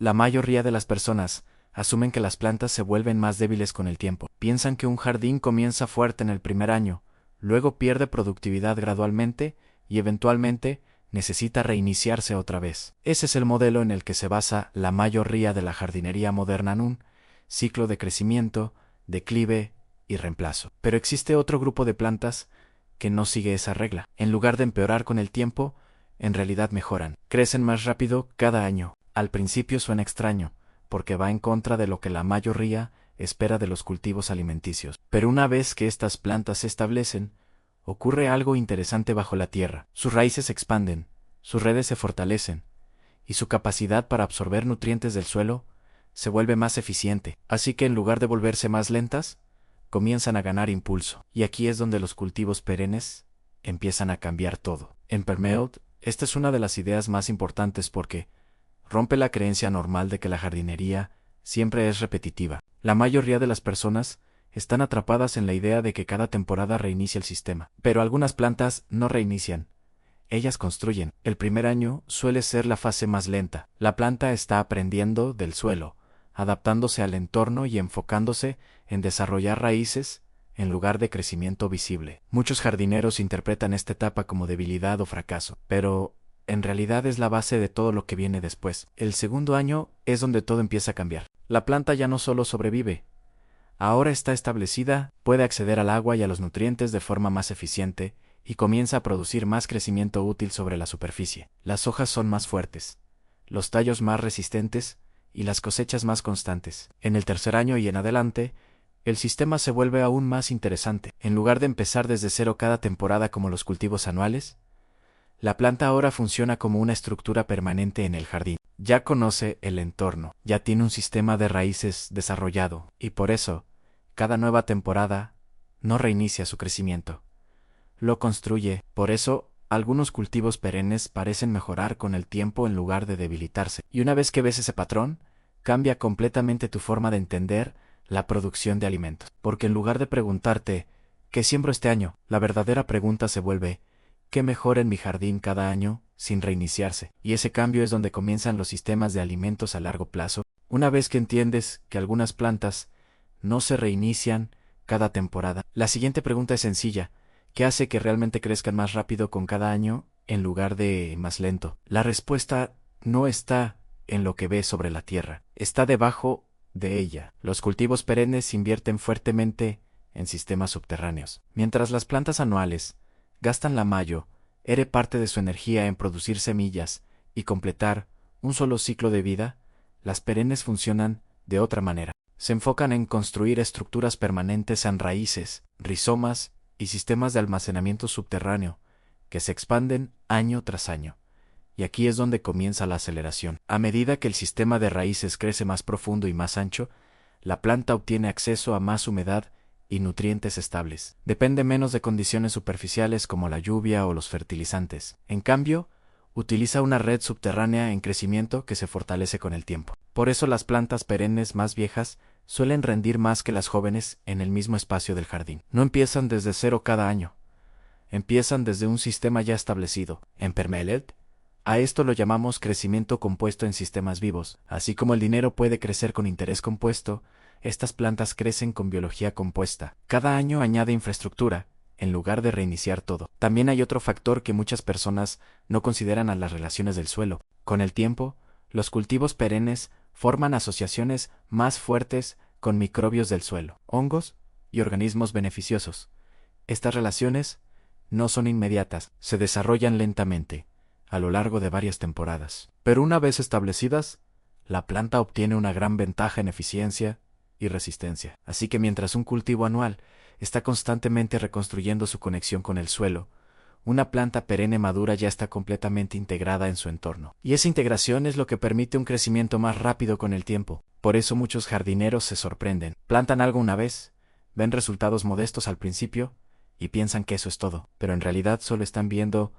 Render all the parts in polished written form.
La mayoría de las personas asumen que las plantas se vuelven más débiles con el tiempo. Piensan que un jardín comienza fuerte en el primer año, luego pierde productividad gradualmente y eventualmente necesita reiniciarse otra vez. Ese es el modelo en el que se basa la mayoría de la jardinería moderna en un ciclo de crecimiento, declive y reemplazo. Pero existe otro grupo de plantas que no sigue esa regla. En lugar de empeorar con el tiempo, en realidad mejoran. Crecen más rápido cada año. Al principio suena extraño, porque va en contra de lo que la mayoría espera de los cultivos alimenticios. Pero una vez que estas plantas se establecen, ocurre algo interesante bajo la tierra. Sus raíces se expanden, sus redes se fortalecen, y su capacidad para absorber nutrientes del suelo se vuelve más eficiente. Así que en lugar de volverse más lentas, comienzan a ganar impulso. Y aquí es donde los cultivos perennes empiezan a cambiar todo. En Permelt, esta es una de las ideas más importantes porque rompe la creencia normal de que la jardinería siempre es repetitiva. La mayoría de las personas están atrapadas en la idea de que cada temporada reinicia el sistema. Pero algunas plantas no reinician. Ellas construyen. El primer año suele ser la fase más lenta. La planta está aprendiendo del suelo, adaptándose al entorno y enfocándose en desarrollar raíces en lugar de crecimiento visible. Muchos jardineros interpretan esta etapa como debilidad o fracaso, pero en realidad es la base de todo lo que viene después. El segundo año es donde todo empieza a cambiar. La planta ya no solo sobrevive, ahora está establecida, puede acceder al agua y a los nutrientes de forma más eficiente y comienza a producir más crecimiento útil sobre la superficie. Las hojas son más fuertes, los tallos más resistentes y las cosechas más constantes. En el tercer año y en adelante, el sistema se vuelve aún más interesante. En lugar de empezar desde cero cada temporada como los cultivos anuales, la planta ahora funciona como una estructura permanente en el jardín. Ya conoce el entorno, ya tiene un sistema de raíces desarrollado, y por eso, cada nueva temporada no reinicia su crecimiento. Lo construye. Por eso, algunos cultivos perennes parecen mejorar con el tiempo en lugar de debilitarse. Y una vez que ves ese patrón, cambia completamente tu forma de entender la producción de alimentos. Porque en lugar de preguntarte, ¿qué siembro este año?, la verdadera pregunta se vuelve, ¿qué mejora en mi jardín cada año sin reiniciarse? Y ese cambio es donde comienzan los sistemas de alimentos a largo plazo. Una vez que entiendes que algunas plantas no se reinician cada temporada, la siguiente pregunta es sencilla. ¿Qué hace que realmente crezcan más rápido con cada año en lugar de más lento? La respuesta no está en lo que ves sobre la tierra, está debajo de ella. Los cultivos perennes invierten fuertemente en sistemas subterráneos. Mientras las plantas anuales gastan la mayor parte de su energía en producir semillas y completar un solo ciclo de vida, las perennes funcionan de otra manera. Se enfocan en construir estructuras permanentes en raíces, rizomas y sistemas de almacenamiento subterráneo que se expanden año tras año. Y aquí es donde comienza la aceleración. A medida que el sistema de raíces crece más profundo y más ancho, la planta obtiene acceso a más humedad y nutrientes estables. Depende menos de condiciones superficiales como la lluvia o los fertilizantes. En cambio, utiliza una red subterránea en crecimiento que se fortalece con el tiempo. Por eso las plantas perennes más viejas suelen rendir más que las jóvenes en el mismo espacio del jardín. No empiezan desde cero cada año. Empiezan desde un sistema ya establecido. En Permelt, a esto lo llamamos crecimiento compuesto en sistemas vivos. Así como el dinero puede crecer con interés compuesto, estas plantas crecen con biología compuesta. Cada año añade infraestructura, en lugar de reiniciar todo. También hay otro factor que muchas personas no consideran a las relaciones del suelo. Con el tiempo, los cultivos perennes forman asociaciones más fuertes con microbios del suelo, hongos y organismos beneficiosos. Estas relaciones no son inmediatas, se desarrollan lentamente, a lo largo de varias temporadas. Pero una vez establecidas, la planta obtiene una gran ventaja en eficiencia y resistencia. Así que mientras un cultivo anual está constantemente reconstruyendo su conexión con el suelo, una planta perenne madura ya está completamente integrada en su entorno. Y esa integración es lo que permite un crecimiento más rápido con el tiempo. Por eso muchos jardineros se sorprenden. Plantan algo una vez, ven resultados modestos al principio y piensan que eso es todo. Pero en realidad solo están viendo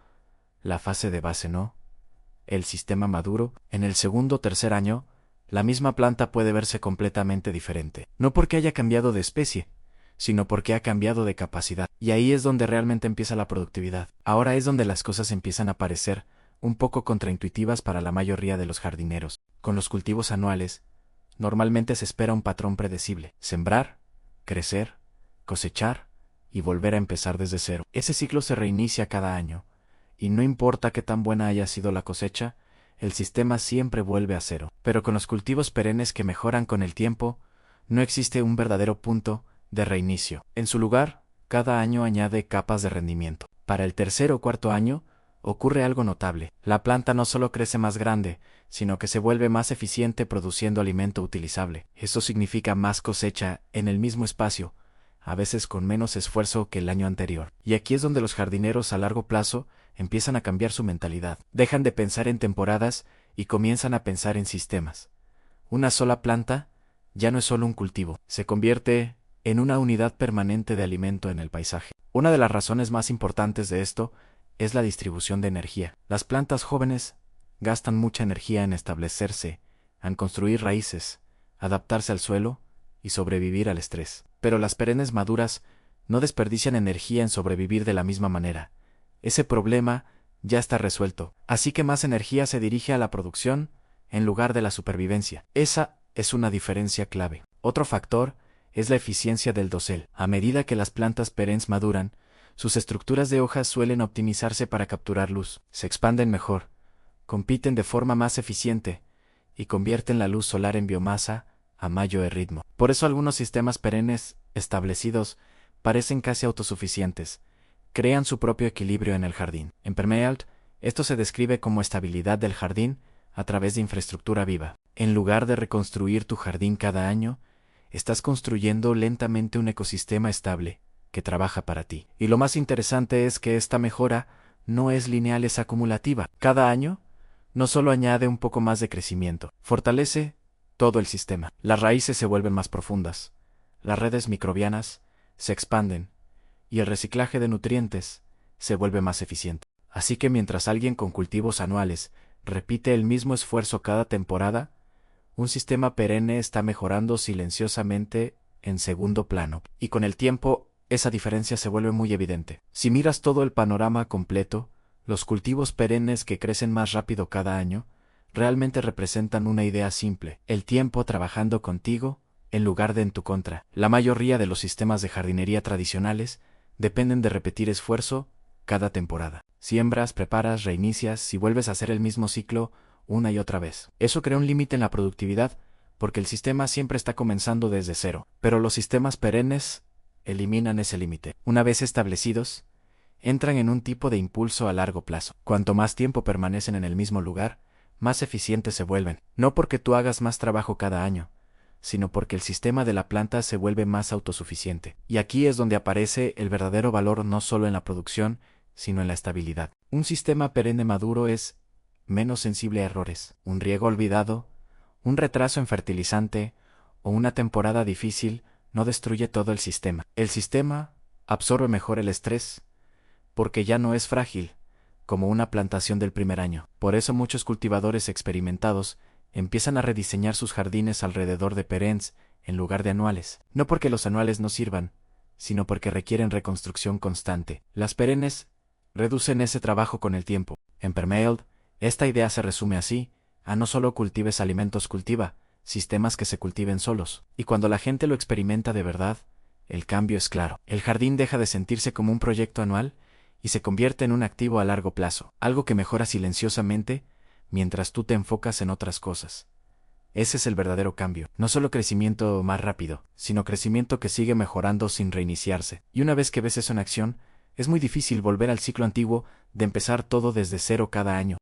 la fase de base, ¿no? El sistema maduro. En el segundo o tercer año, la misma planta puede verse completamente diferente. No porque haya cambiado de especie, sino porque ha cambiado de capacidad. Y ahí es donde realmente empieza la productividad. Ahora es donde las cosas empiezan a parecer un poco contraintuitivas para la mayoría de los jardineros. Con los cultivos anuales, normalmente se espera un patrón predecible: sembrar, crecer, cosechar y volver a empezar desde cero. Ese ciclo se reinicia cada año, y no importa qué tan buena haya sido la cosecha, el sistema siempre vuelve a cero. Pero con los cultivos perennes que mejoran con el tiempo, no existe un verdadero punto de reinicio. En su lugar, cada año añade capas de rendimiento. Para el tercer o cuarto año, ocurre algo notable. La planta no solo crece más grande, sino que se vuelve más eficiente produciendo alimento utilizable. Eso significa más cosecha en el mismo espacio, a veces con menos esfuerzo que el año anterior. Y aquí es donde los jardineros a largo plazo empiezan a cambiar su mentalidad. Dejan de pensar en temporadas y comienzan a pensar en sistemas. Una sola planta ya no es solo un cultivo, se convierte en una unidad permanente de alimento en el paisaje. Una de las razones más importantes de esto es la distribución de energía. Las plantas jóvenes gastan mucha energía en establecerse, en construir raíces, adaptarse al suelo y sobrevivir al estrés. Pero las perennes maduras no desperdician energía en sobrevivir de la misma manera. Ese problema ya está resuelto, así que más energía se dirige a la producción en lugar de la supervivencia. Esa es una diferencia clave. Otro factor es la eficiencia del dosel. A medida que las plantas perennes maduran, sus estructuras de hojas suelen optimizarse para capturar luz, se expanden mejor, compiten de forma más eficiente y convierten la luz solar en biomasa a mayor ritmo. Por eso algunos sistemas perennes establecidos parecen casi autosuficientes, crean su propio equilibrio en el jardín. En Permault, esto se describe como estabilidad del jardín a través de infraestructura viva. En lugar de reconstruir tu jardín cada año, estás construyendo lentamente un ecosistema estable que trabaja para ti. Y lo más interesante es que esta mejora no es lineal, es acumulativa. Cada año no solo añade un poco más de crecimiento, fortalece todo el sistema. Las raíces se vuelven más profundas, las redes microbianas se expanden y el reciclaje de nutrientes se vuelve más eficiente. Así que mientras alguien con cultivos anuales repite el mismo esfuerzo cada temporada, un sistema perenne está mejorando silenciosamente en segundo plano. Y con el tiempo, esa diferencia se vuelve muy evidente. Si miras todo el panorama completo, los cultivos perennes que crecen más rápido cada año realmente representan una idea simple: el tiempo trabajando contigo en lugar de en tu contra. La mayoría de los sistemas de jardinería tradicionales dependen de repetir esfuerzo cada temporada. Siembras, preparas, reinicias y vuelves a hacer el mismo ciclo una y otra vez. Eso crea un límite en la productividad, porque el sistema siempre está comenzando desde cero. Pero los sistemas perennes eliminan ese límite. Una vez establecidos, entran en un tipo de impulso a largo plazo. Cuanto más tiempo permanecen en el mismo lugar, más eficientes se vuelven. No porque tú hagas más trabajo cada año, sino porque el sistema de la planta se vuelve más autosuficiente. Y aquí es donde aparece el verdadero valor, no solo en la producción, sino en la estabilidad. Un sistema perenne maduro es menos sensible a errores. Un riego olvidado, un retraso en fertilizante o una temporada difícil no destruye todo el sistema. El sistema absorbe mejor el estrés porque ya no es frágil, como una plantación del primer año. Por eso muchos cultivadores experimentados empiezan a rediseñar sus jardines alrededor de perennes en lugar de anuales. No porque los anuales no sirvan, sino porque requieren reconstrucción constante. Las perennes reducen ese trabajo con el tiempo. En Permault, esta idea se resume así: a no solo cultives alimentos, cultiva sistemas que se cultiven solos. Y cuando la gente lo experimenta de verdad, el cambio es claro. El jardín deja de sentirse como un proyecto anual y se convierte en un activo a largo plazo, algo que mejora silenciosamente mientras tú te enfocas en otras cosas. Ese es el verdadero cambio. No solo crecimiento más rápido, sino crecimiento que sigue mejorando sin reiniciarse. Y una vez que ves eso en acción, es muy difícil volver al ciclo antiguo de empezar todo desde cero cada año.